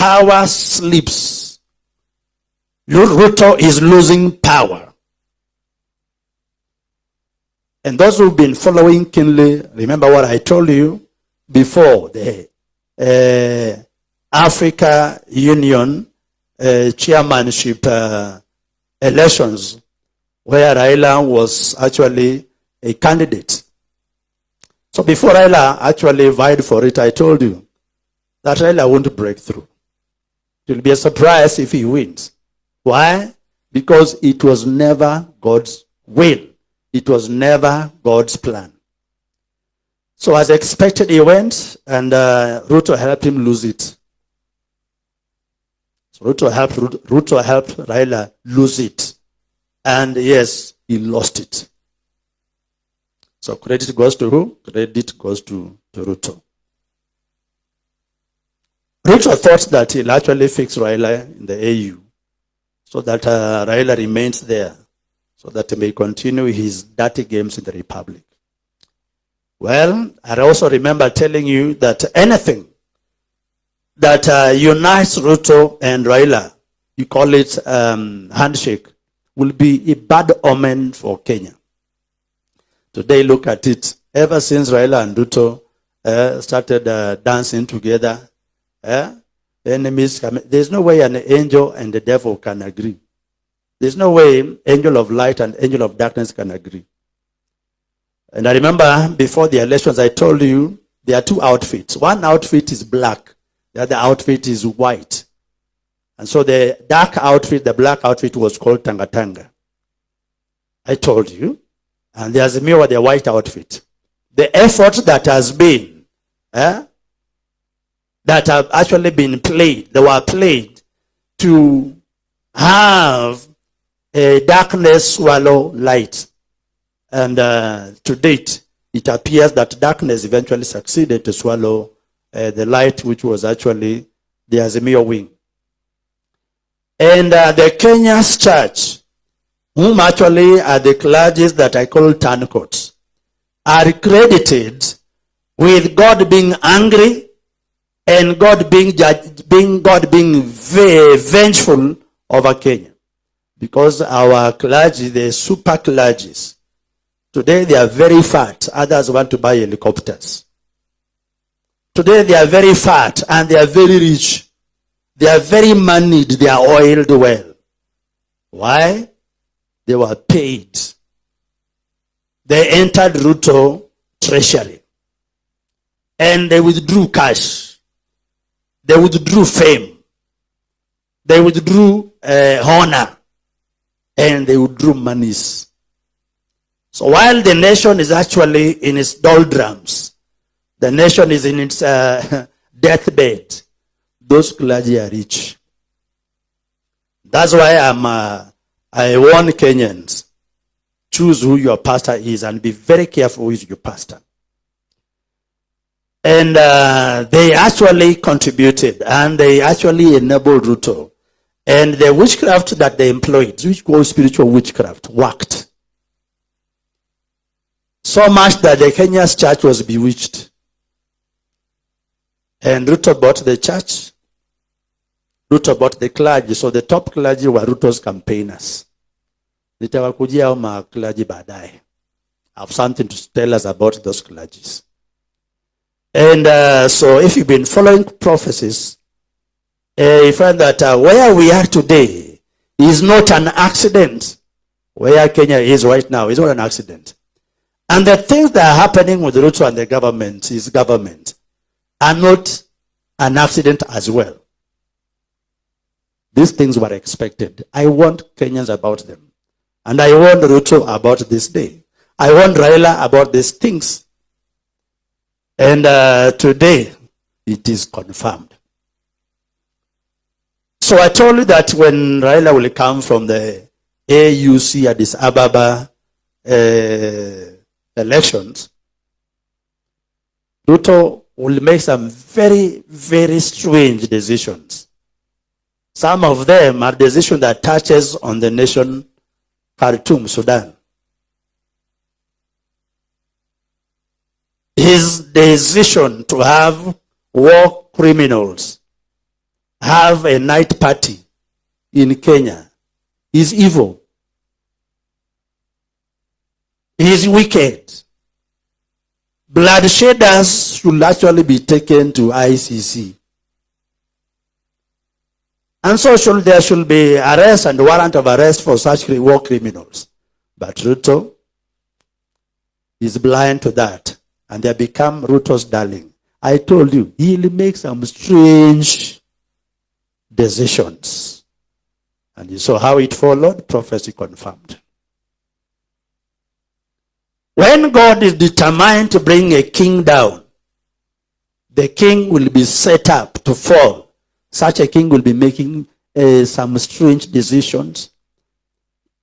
power slips, Ruto is losing power. And those who've been following keenly, remember what I told you before the Africa Union chairmanship elections, where Raila was actually a candidate. So before Raila actually vied for it, I told you that Raila won't break through. It will be a surprise if he wins. Why? Because it was never God's will. It was never God's plan. So as expected, he went, and Ruto helped him lose it. So Ruto helped Raila lose it. And yes, he lost it. So credit goes to who? Credit goes to Ruto. Ruto thought that he'll actually fix Raila in the AU so that Raila remains there, so that he may continue his dirty games in the Republic. Well, I also remember telling you that anything that unites Ruto and Raila, you call it handshake, will be a bad omen for Kenya. Today, look at it. Ever since Raila and Ruto started dancing together, enemies come. There's no way an angel and the devil can agree. There's no way angel of light and angel of darkness can agree. And I remember before the elections, I told you there are two outfits. One outfit is black. The other outfit is white. And so the dark outfit, the black outfit, was called Tanga Tanga. I told you. And there's a mirror, the white outfit. The effort that has been, that have actually been played, they were played to have a darkness swallow light. And to date, it appears that darkness eventually succeeded to swallow the light, which was actually the Azimio wing. And the Kenya's church, whom actually are the clergies that I call turncoats, are credited with God being angry and God being very vengeful over Kenya. Because our clergy, the super clergies, today they are very fat. Others want to buy helicopters. Today they are very fat and they are very rich. They are very moneyed. They are oiled well. Why? They were paid. They entered Ruto treasury. And they withdrew cash. They withdrew fame. They withdrew honor. And they withdrew monies. So while the nation is actually in its doldrums, the nation is in its deathbed, those clergy are rich. That's why I warn Kenyans, choose who your pastor is and be very careful who is your pastor. And they actually contributed and they actually enabled Ruto. And the witchcraft that they employed, which was spiritual witchcraft, worked. So much that the Kenya's church was bewitched. And Ruto bought the church. Ruto bought the clergy. So the top clergy were Ruto's campaigners. Nitawakujia hao clergy baadaye. I have something to tell us about those clergies. And so if you've been following prophecies, you find that where we are today is not an accident. Where Kenya is right now is not an accident. And the things that are happening with Ruto and the government are not an accident as well. These things were expected. I warned Kenyans about them. And I warned Ruto about this day. I warned Raila about these things. And today, it is confirmed. So I told you that when Raila will come from the AUC Addis Ababa elections, Ruto will make some very, very strange decisions. Some of them are decisions that touches on the nation Khartoum, Sudan. His decision to have war criminals have a night party in Kenya is evil. Is wicked. Bloodshedders should actually be taken to ICC. And so there should be arrest and warrant of arrest for such war criminals. But Ruto is blind to that. And they become Ruto's darling. I told you, he'll make some strange decisions. And you saw how it followed, prophecy confirmed. When God is determined to bring a king down, the king will be set up to fall. Such a king will be making some strange decisions.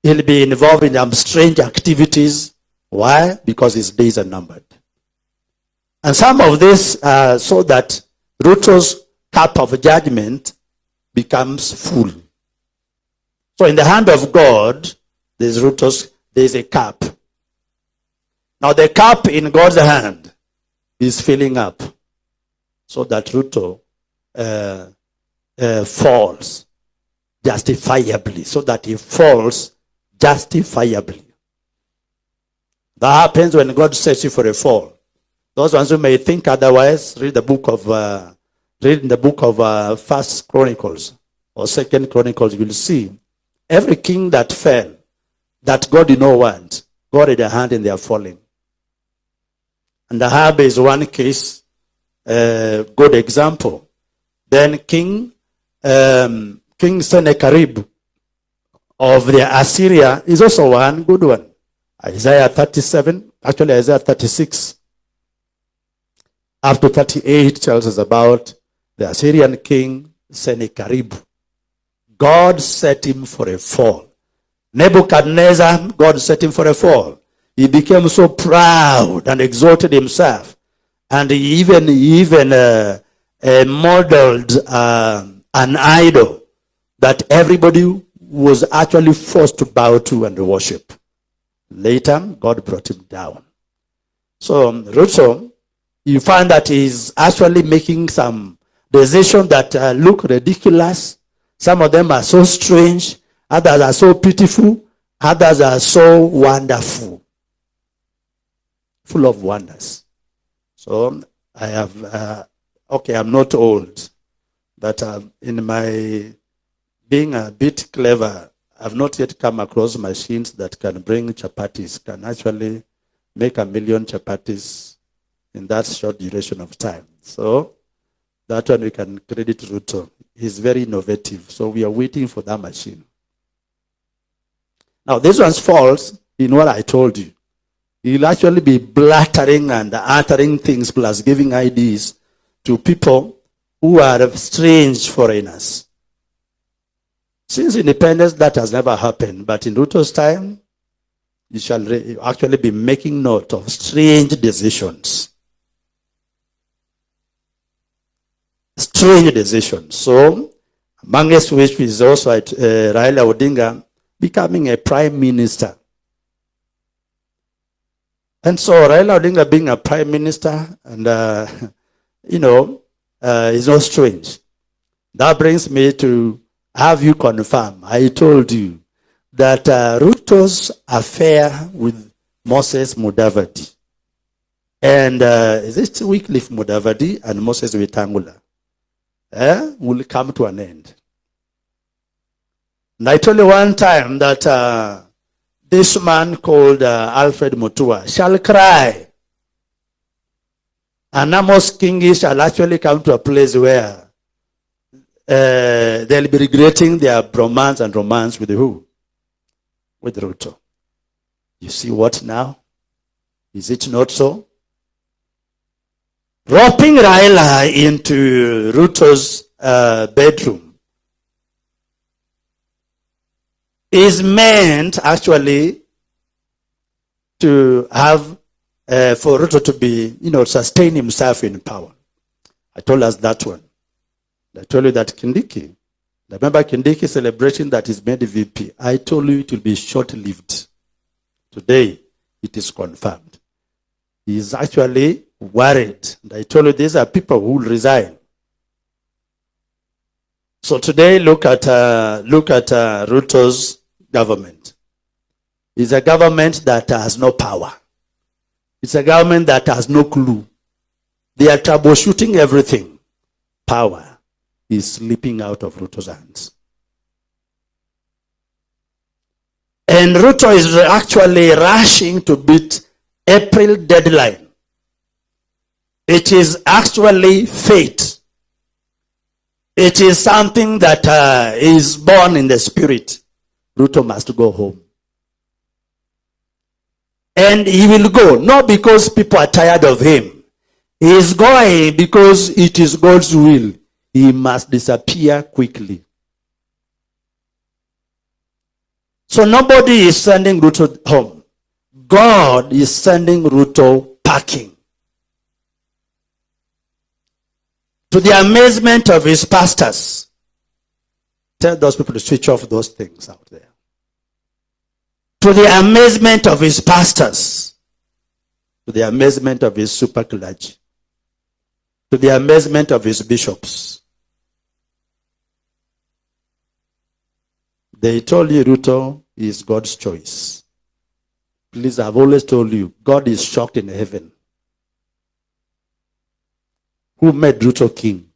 He'll be involved in some strange activities. Why? Because his days are numbered. And some of this so that Ruto's cup of judgment becomes full. So in the hand of God, there's a cup. Now the cup in God's hand is filling up so that Ruto falls justifiably, so that he falls justifiably. That happens when God sets you for a fall. Those ones who may think otherwise, read the book of First Chronicles or Second Chronicles. You'll see every king that fell, that God did not want, God had a hand in their falling. And Ahab is one case, good example. Then King Sennacherib of the Assyria is also one good one. Isaiah 37, actually Isaiah 36, up to 38 tells us about the Assyrian king Sennacherib. God set him for a fall. Nebuchadnezzar, God set him for a fall. He became so proud and exalted himself. And he even modeled an idol that everybody was actually forced to bow to and worship. Later, God brought him down. So, Ruto, you find that he's actually making some decisions that look ridiculous. Some of them are so strange. Others are so pitiful. Others are so wonderful. Full of wonders. So, I have, I'm not old. But in my being a bit clever, I've not yet come across machines that can bring chapatis, can actually make 1 million chapatis in that short duration of time. So that one we can credit Ruto. He's very innovative. So we are waiting for that machine. Now this one's false in what I told you. He'll actually be blattering and uttering things plus giving ideas to people who are strange foreigners. Since independence, that has never happened. But in Ruto's time, you shall actually be making note of strange decisions. Strange decisions. So, amongst which is also Raila Odinga becoming a prime minister. And so Raila Odinga being a prime minister, and is not strange. That brings me to have you confirm. I told you that Ruto's affair with Moses Mudavadi and is it Wycliffe Mudavadi and Moses Wetangula will come to an end. And I told you one time that this man called Alfred Mutua shall cry. And Amos Kingi shall actually come to a place where they'll be regretting their bromance and romance with who? With Ruto. You see what now? Is it not so? Roping Raila into Ruto's bedroom is meant actually to have for Ruto to be, sustain himself in power. I told us that one. I told you that Kindiki, remember Kindiki celebration that is made VP. I told you it will be short-lived. Today, it is confirmed. He is actually worried. And I told you these are people who will resign. So today, look at Ruto's government. It's a government that has no power. It's a government that has no clue. They are troubleshooting everything. Power is slipping out of Ruto's hands. And Ruto is actually rushing to beat April deadline. It is actually fate. It is something that is born in the spirit. Ruto must go home. And he will go, not because people are tired of him. He is going because it is God's will. He must disappear quickly. So nobody is sending Ruto home. God is sending Ruto packing. To the amazement of his pastors, tell those people to switch off those things out there. To the amazement of his pastors, to the amazement of his super clergy, to the amazement of his bishops, they told you Ruto is God's choice. Please, I've always told you, God is shocked in heaven. Who made Ruto king?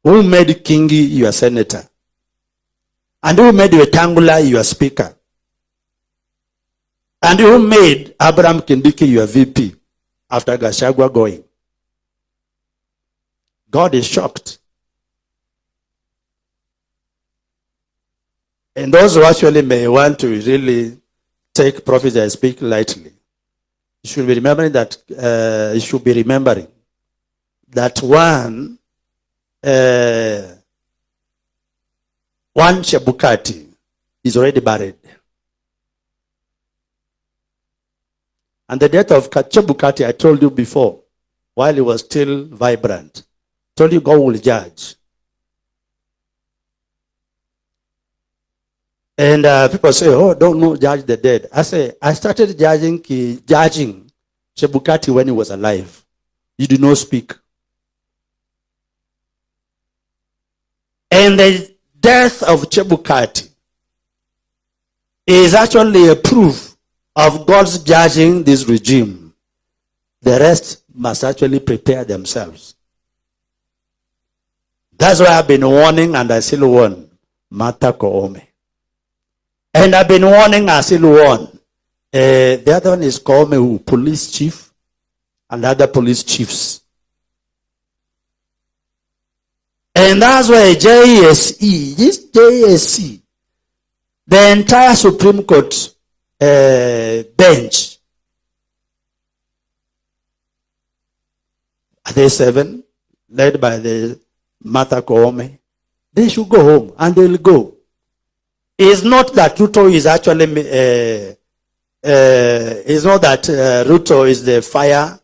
Who made Kingi your senator? And who made Wetangula your speaker? And who made Abraham Kindiki your VP after Gachagua going? God is shocked. And those who actually may want to really take Prophesy and speak lightly, you should be remembering that one Chebukati is already buried. And the death of Chebukati, I told you before, while he was still vibrant, told you God will judge. And people say, oh, don't judge the dead. I say, I started judging Chebukati when he was alive. You did not speak. And the death of Chebukati is actually a proof of God's judging this regime. The rest must actually prepare themselves. That's why I've been warning, and I still warn Martha Koome. And I've been warning, I still warn. The other one is Koome, who police chief, and other police chiefs. And that's why JSC, the entire Supreme Court bench, are they 7, led by the Martha Koome, they should go home, and they'll go. It's not that Ruto is actually, it's not that Ruto is the fire,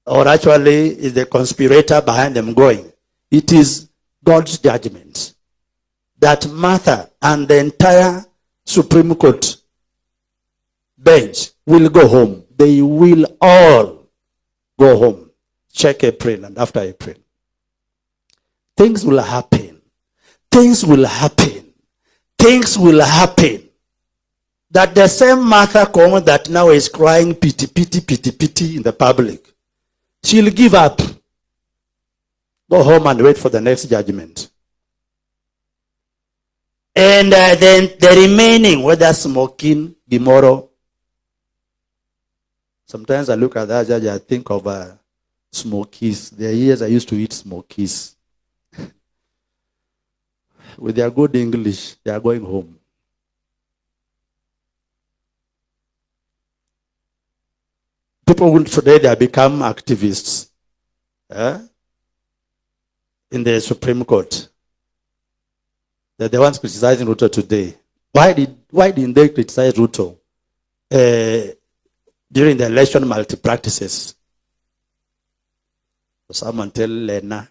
or actually is the conspirator behind them going. It is God's judgment that Martha and the entire Supreme Court bench will go home. They will all go home. Check April and after April. Things will happen. Things will happen. Things will happen. That the same Martha Koome that now is crying pity, pity, pity, pity in the public, she'll give up. Go home and wait for the next judgment. And then the remaining, whether smoking, Gimoro. Sometimes I look at that judge, I think of smokies. There are years I used to eat smokies. With their good English, they are going home. People will today, they have become activists in the Supreme Court. They're the ones criticizing Ruto today. Why didn't they criticize Ruto during the election malpractices? Someone tell Lena,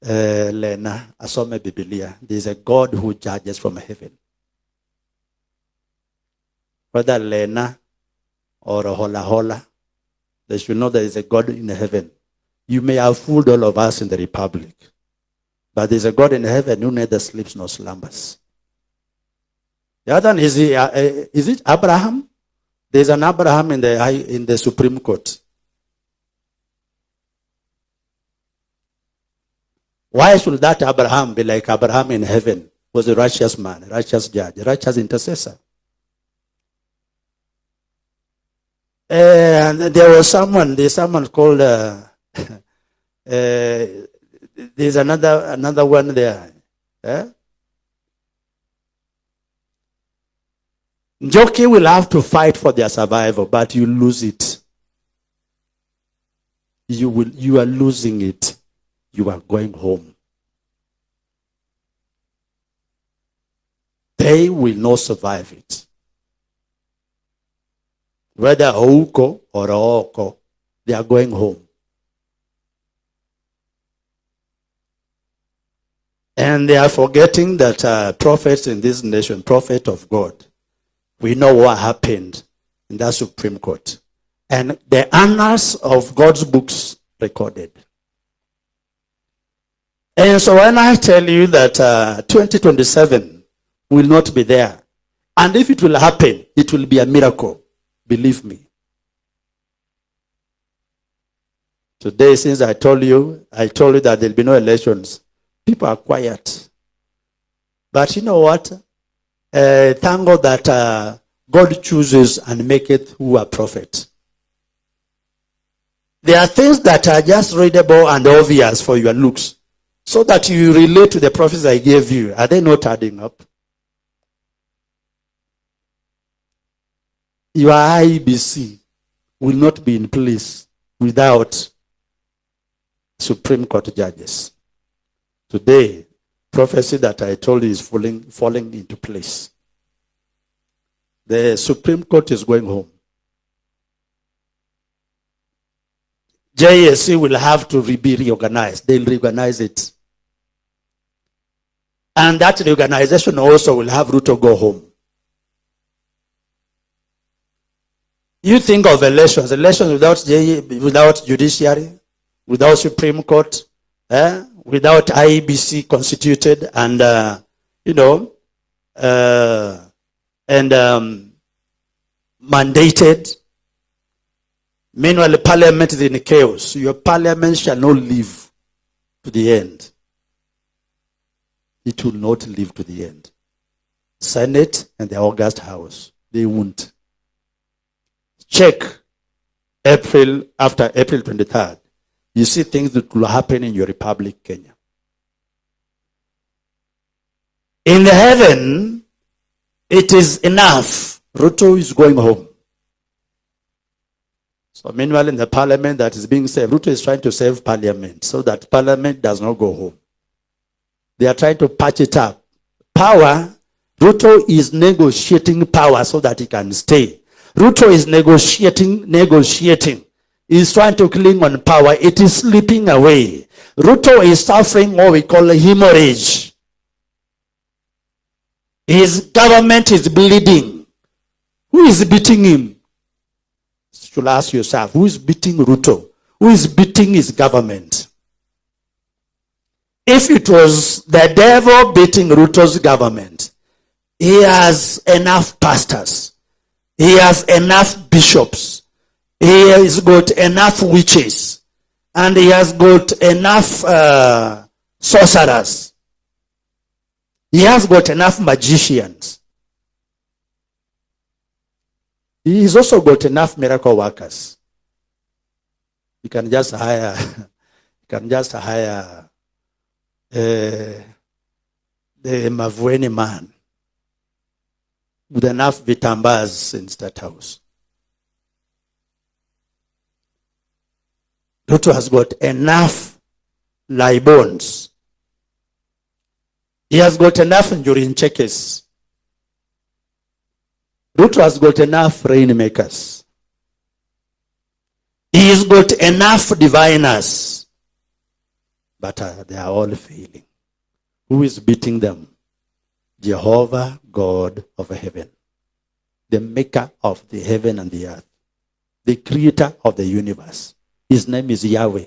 asome Biblia, there is a God who judges from heaven. Whether Lena or Hola, they should know there is a God in heaven. You may have fooled all of us in the republic, but there's a God in heaven who neither sleeps nor slumbers. The other one is it Abraham? There's an Abraham in the Supreme Court. Why should that Abraham be like Abraham in heaven? Was a righteous man, a righteous judge, a righteous intercessor. And there's someone called, there's another one there. Njoki will have to fight for their survival, but you lose it. You are losing it. You are going home. They will not survive it. Whether Ouko or Ooko, they are going home. And they are forgetting that prophets in this nation, prophet of God, we know what happened in that Supreme Court. And the annals of God's books recorded. And so when I tell you that 2027 will not be there, and if it will happen, it will be a miracle. Believe me. Today, since I told you that there will be no elections, people are quiet. But you know what? Thank God that God chooses and maketh who are prophet. There are things that are just readable and obvious for your looks, so that you relate to the prophets I gave you. Are they not adding up? Your IBC will not be in place without Supreme Court judges. Today, prophecy that I told you is falling into place. The Supreme Court is going home. JSC will have to be reorganized. They'll reorganize it. And that reorganization also will have Ruto go home. You think of elections without judiciary, without Supreme Court, without IEBC constituted and, mandated. Meanwhile, the parliament is in chaos. Your parliament shall not live to the end. It will not live to the end. Senate and the August House, they won't. Check after April 23rd. You see things that will happen in your republic, Kenya. In the heaven, it is enough. Ruto is going home. So meanwhile, in the parliament that is being saved, Ruto is trying to save parliament so that parliament does not go home. They are trying to patch it up. Power, Ruto is negotiating power so that he can stay. Ruto is negotiating. He's trying to cling on power. It is slipping away. Ruto is suffering what we call a hemorrhage. His government is bleeding. Who is beating him? You should ask yourself, who is beating Ruto? Who is beating his government? If it was the devil beating Ruto's government, he has enough pastors. He has enough bishops. He has got enough witches. And he has got enough sorcerers. He has got enough magicians. He's also got enough miracle workers. You can just hire the Mavueni man with enough vitambas in State House. Ruto has got enough libons. He has got enough during checkers. Ruto has got enough rainmakers. He has got enough diviners. But they are all failing. Who is beating them? Jehovah, God of heaven. The maker of the heaven and the earth. The creator of the universe. His name is Yahweh.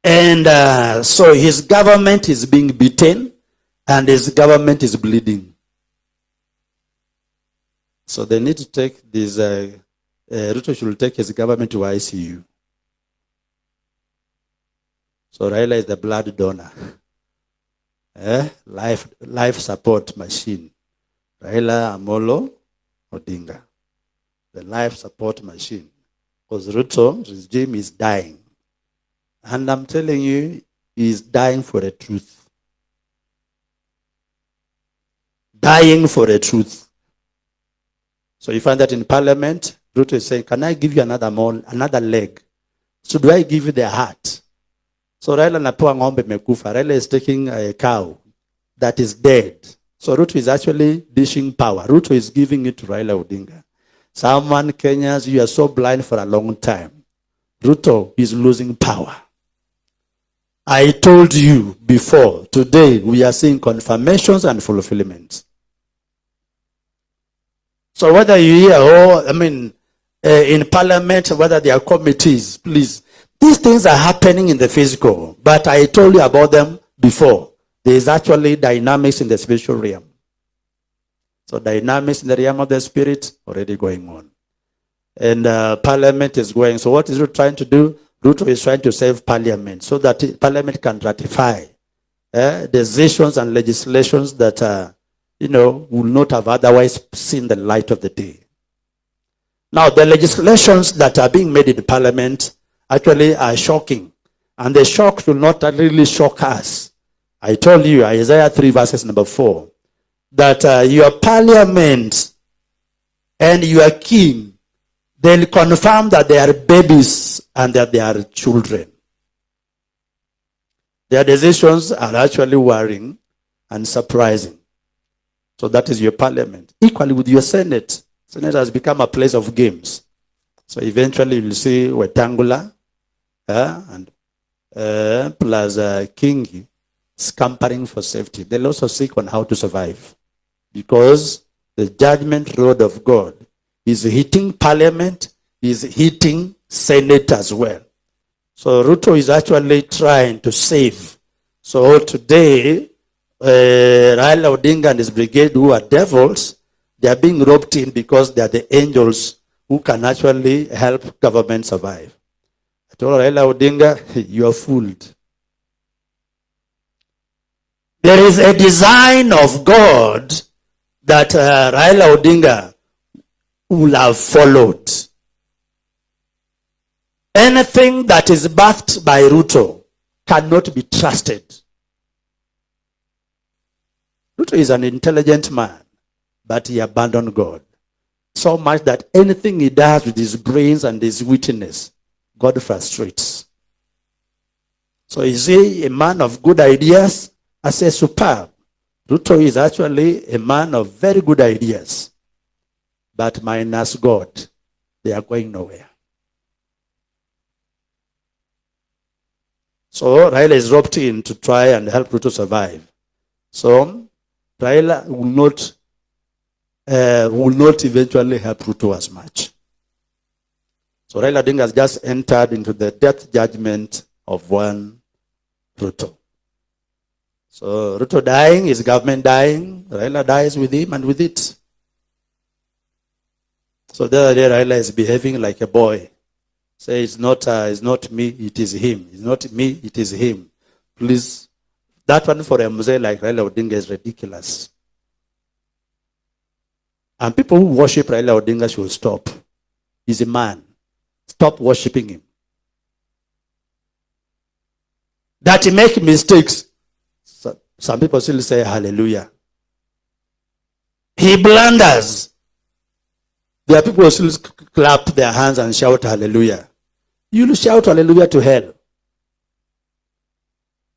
And so his government is being beaten and his government is bleeding. So they need to take this, Ruto should take his government to ICU. So Raila is the blood donor. Life support machine. Raila Amolo Odinga. The life support machine. Because Ruto regime is dying. And I'm telling you, he's dying for the truth. Dying for the truth. So you find that in parliament, Ruto is saying, can I give you another leg? So do I give you the heart? So Raila napewa ng'ombe mekufa. Raila is taking a cow that is dead. So Ruto is actually dishing power. Ruto is giving it to Raila Odinga. Someone, Kenyans, you are so blind for a long time. Ruto is losing power. I told you before, today we are seeing confirmations and fulfillments. So whether you hear, in parliament, whether there are committees, please, these things are happening in the physical, but I told you about them before. There is actually dynamics in the spiritual realm. So dynamics in the realm of the spirit already going on. And parliament is going. So what is Ruto trying to do? Ruto is trying to save parliament so that parliament can ratify decisions and legislations that, will not have otherwise seen the light of the day. Now, the legislations that are being made in parliament actually are shocking. And the shock will not really shock us. I told you, Isaiah 3 verses number 4, that your parliament and your king, they'll confirm that they are babies and that they are children. Their decisions are actually worrying and surprising. So that is your parliament. Equally with your Senate. Senate has become a place of games. So eventually you'll see Wetangula and plus Kingi scampering for safety. They'll also seek on how to survive. Because the judgment rod of God is hitting parliament, is hitting Senate as well. So Ruto is actually trying to save. So today, Raila Odinga and his brigade, who are devils, they are being roped in because they are the angels who can actually help government survive. I told Raila Odinga, you are fooled. There is a design of God that Raila Odinga will have followed. Anything that is birthed by Ruto cannot be trusted. Ruto is an intelligent man, but he abandoned God. So much that anything he does with his brains and his wittiness, God frustrates. So is he a man of good ideas? I say superb. Ruto is actually a man of very good ideas. But minus God, they are going nowhere. So Raila is roped in to try and help Ruto survive. So Raila will not eventually help Ruto as much. So Raila Odinga has just entered into the death judgment of one Ruto. So Ruto dying, his government dying, Raila dies with him and with it. So the other day Raila is behaving like a boy. Say it's not me, it is him. It's not me, it is him. Please, that one for a mzee like Raila Odinga is ridiculous. And people who worship Raila Odinga should stop. He's a man. Stop worshiping him. That he makes mistakes. Some people still say hallelujah. He blunders. There are people who still clap their hands and shout hallelujah. You'll shout hallelujah to hell.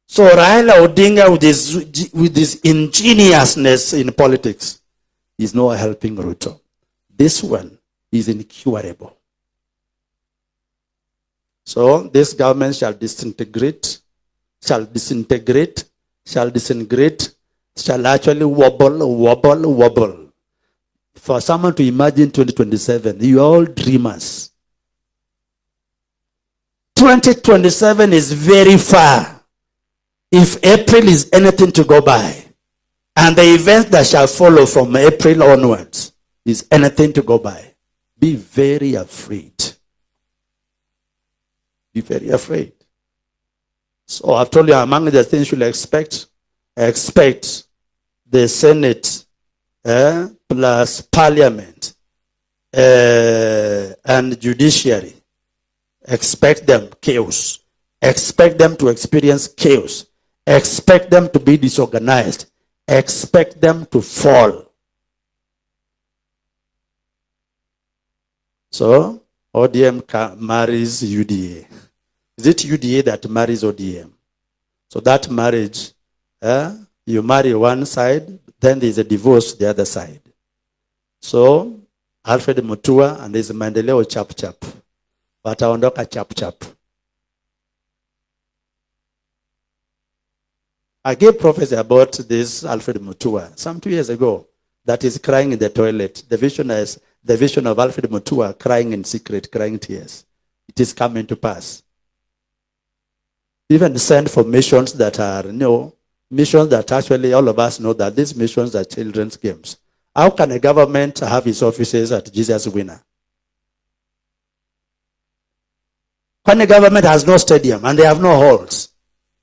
So Raila Odinga with his ingeniousness in politics is not helping Ruto. This one is incurable. So this government shall disintegrate, shall actually wobble. For someone to imagine 2027, you are all dreamers. 2027 is very far. If April is anything to go by, and the events that shall follow from April onwards is anything to go by, be very afraid. Be very afraid. So I've told you among the things you'll expect the Senate plus Parliament and Judiciary. Expect them chaos. Expect them to experience chaos. Expect them to be disorganized. Expect them to fall. So, ODM marries UDA. Is it UDA that marries ODM? So that marriage, you marry one side, then there's a divorce the other side. So, Alfred Mutua and there's Mandeleo chap. But I want a chap. I gave prophecy about this Alfred Mutua some 2 years ago that is crying in the toilet. The vision of Alfred Mutua crying in secret, crying tears. It is coming to pass. Even sent for missions that are, missions that actually all of us know that these missions are children's games. How can a government have its offices at Jesus Winner? When a government has no stadium and they have no halls,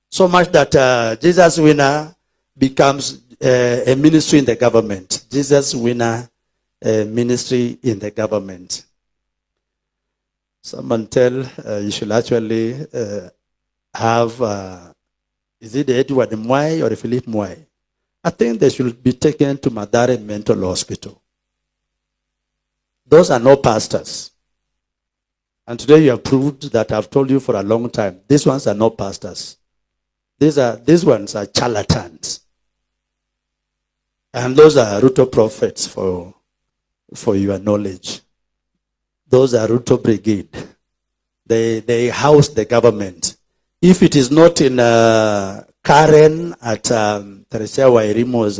so much that Jesus Winner becomes a ministry in the government. Jesus Winner ministry in the government. Someone tell you should actually have, is it Edward Mwai or Philip Mwai? I think they should be taken to Madare Mental Hospital. Those are no pastors. And today you have proved that I've told you for a long time. These ones are not pastors. These ones are charlatans. And those are Ruto prophets for your knowledge. Those are Ruto brigade. They house the government. If it is not in Karen at Teresia Wairimo's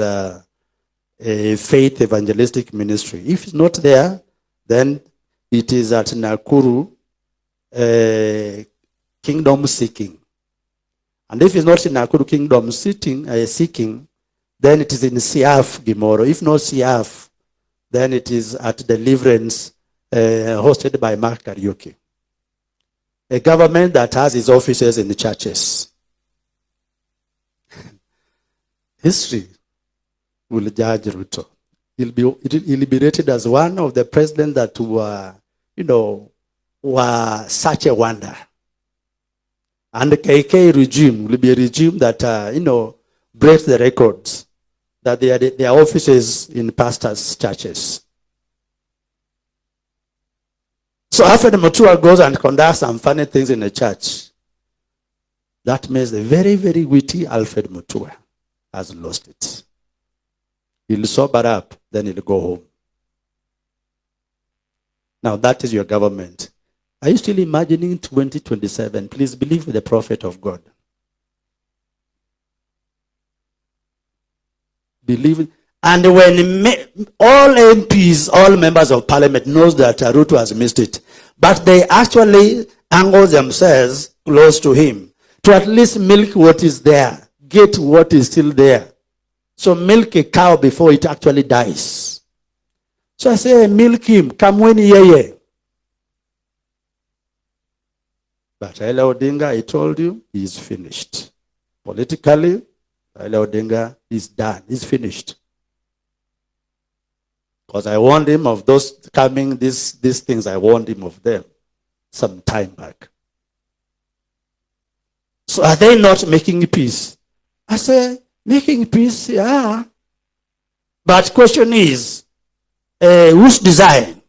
faith evangelistic ministry, if it's not there, then it is at Nakuru kingdom seeking. And if it's not in Nakuru kingdom seeking, then it is in Siaf Gimoro. If not Siaf, then it is at Deliverance hosted by Mark Karaoke. A government that has its offices in the churches. History will judge Ruto. He'll be rated as one of the presidents that were such a wonder. And the KK regime will be a regime that, breaks the records. That they are offices in pastors' churches. So Alfred Mutua goes and conducts some funny things in the church. That means the very, very witty Alfred Mutua has lost it. He'll sober up, then he'll go home. Now that is your government. Are you still imagining 2027? Please believe the prophet of God. Believe it. And when all MPs, all members of parliament knows that Ruto has missed it, but they actually angle themselves close to him to at least milk what is there, get what is still there. So milk a cow before it actually dies. So I say, milk him, come when ye. But Raila Odinga, I told you, he is finished. Politically, Raila Odinga is done, he's finished. Because I warned him of those coming, these things, I warned him of them some time back. So are they not making peace? I say, making peace, yeah. But question is, whose design?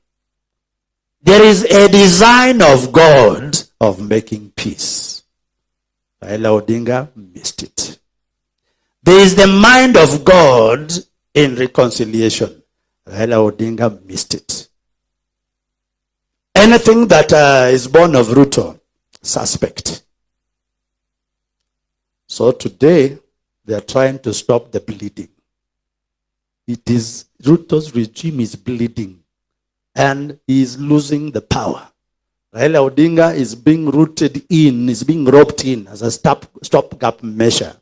There is a design of God of making peace. Raila Odinga missed it. There is the mind of God in reconciliation. Raila Odinga missed it. Anything that is born of Ruto, suspect. So today, they are trying to stop the bleeding. It is, Ruto's regime is bleeding. And he is losing the power. Raila Odinga is being rooted in, is being roped in as a stopgap measure.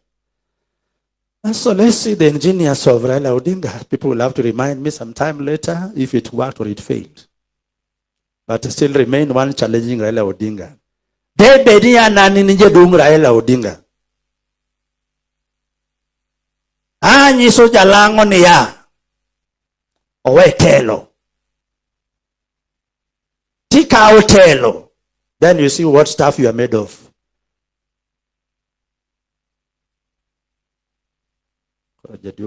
And so let's see the engineers of Raila Odinga. People will have to remind me sometime later if it worked or it failed. But still remain one challenging Raila Odinga. De benia nani nije dung Raila Odinga. Nyiso jalango ni ya. Owe telo. Tika o telo. Then you see what stuff you are made of. Jadi